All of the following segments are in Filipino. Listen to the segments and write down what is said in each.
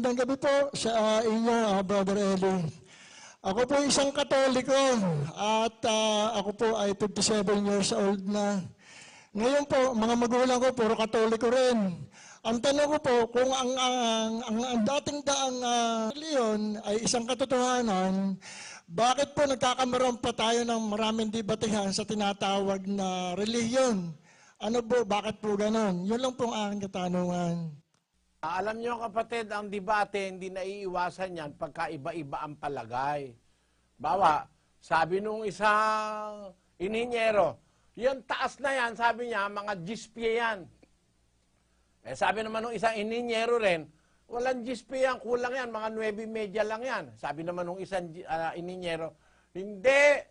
magandang gabi po sa inyo, Brother Eli. Ako po isang Katoliko at ako po ay 57 years old na. Ngayon po, mga magulang ko, puro Katoliko rin. Ang tanong ko po, kung ang dating daang reliyon ay isang katotohanan, bakit po nagkakameron pa tayo ng maraming debatehan sa tinatawag na reliyon? Ano po, bakit po ganon? Yun lang po ang aking katanungan. Alam nyo kapatid, ang debate hindi naiiwasan yan pagka iba-iba ang palagay. Bawa, sabi nung isang ininyero, yung taas na yan, sabi niya, mga gispye yan. Eh sabi naman nung isang ininyero rin, walang gispye yan, kulang yan, mga 9:30 lang yan. Sabi naman nung isang ininyero, hindi,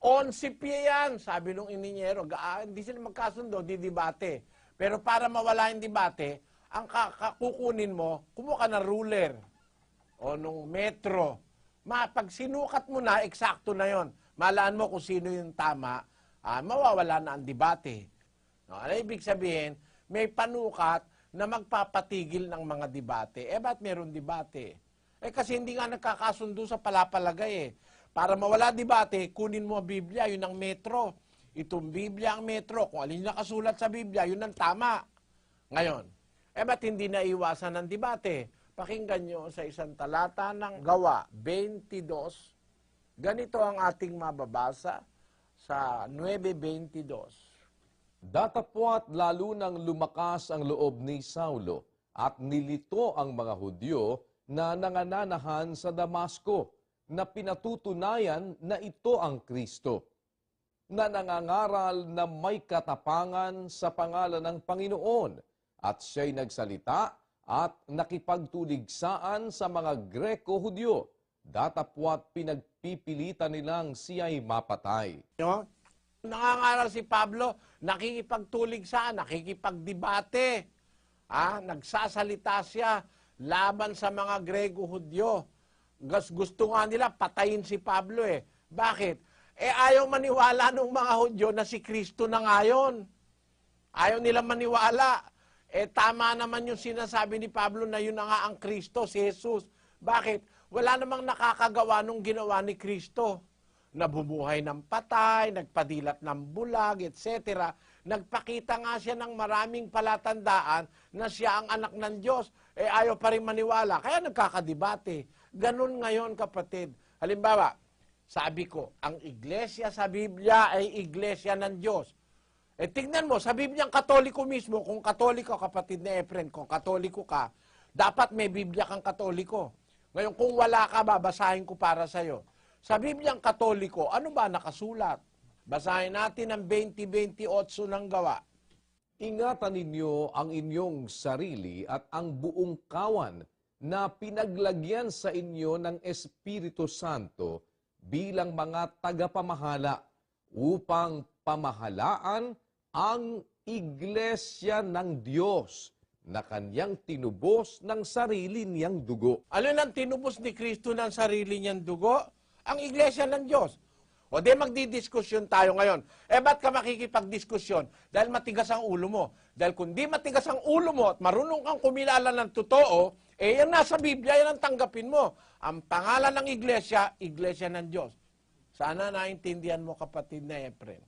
11 pie yan. Sabi nung ininyero, hindi sila magkasundo, di debate. Pero para mawala yung debate, ang kukunin mo, kumuha ka ng ruler o nung metro. Pag sinukat mo na, eksakto na yon. Malaan mo kung sino yung tama, mawawala na ang debate. No, ano ibig sabihin? May panukat na magpapatigil ng mga debate. Eh, ba't meron debate? Eh, kasi hindi nga nagkakasundo sa palapalagay eh. Para mawala debate, kunin mo ang Biblia, yun ang metro. Itong Biblia ang metro. Kung alin nakasulat sa Biblia, yun ang tama. Ngayon, eh ba't hindi naiwasan ng debate? Pakinggan nyo sa isang talata ng Gawa 22. Ganito ang ating mababasa sa 9:22. Datapwat lalo nang lumakas ang loob ni Saulo at nilito ang mga Hudyo na nangananahan sa Damasco na pinatutunayan na ito ang Kristo, na nangangaral na may katapangan sa pangalan ng Panginoon, at siya'y nagsalita at nakipagtuligsaan sa mga Greko-Hudyo, datapwat pinagpipilitan nilang siya'y mapatay. No? Nangangaral si Pablo, nakikipagtuligsaan, nakikipagdebate. Nagsasalita siya laban sa mga Greko-Hudyo. Gusto nga nila patayin si Pablo eh. Bakit? Eh ayaw maniwala ng mga Hudyo na si Kristo na ngayon. Ayaw nila maniwala. Eh tama naman yung sinasabi ni Pablo na yun na nga ang Kristo, si Jesus. Bakit? Wala namang nakakagawa nung ginawa ni Kristo. Nabumuhay ng patay, nagpadilat ng bulag, etc. Nagpakita nga siya ng maraming palatandaan na siya ang anak ng Diyos. Eh ayaw pa rin maniwala, kaya nagkakadebate. Ganun ngayon kapatid. Halimbawa, sabi ko, ang iglesia sa Biblia ay iglesia ng Diyos. Eh tignan mo, sa Bibliang Katoliko mismo, kung Katoliko, kapatid na Efren, kung Katoliko ka, dapat may Biblia kang Katoliko. Ngayon, kung wala ka, babasahin ko para sa'yo. Sa Bibliang Katoliko, ano ba nakasulat? Basahin natin ang 20:28 ng Gawa. Ingatan ninyo ang inyong sarili at ang buong kawan na pinaglagyan sa inyo ng Espiritu Santo bilang mga tagapamahala upang pamahalaan ang iglesia ng Diyos na kanyang tinubos ng sarili niyang dugo. Ano ang tinubos ni Kristo ng sarili niyang dugo? Ang iglesia ng Diyos. O di magdidiskusyon tayo ngayon. Eh ba't ka makikipagdiskusyon? Dahil matigas ang ulo mo. Dahil kung di matigas ang ulo mo at marunong kang kumilala ng totoo, eh yan nasa Biblia, yan ang tanggapin mo. Ang pangalan ng iglesia, iglesia ng Diyos. Sana naintindihan mo kapatid na Efren.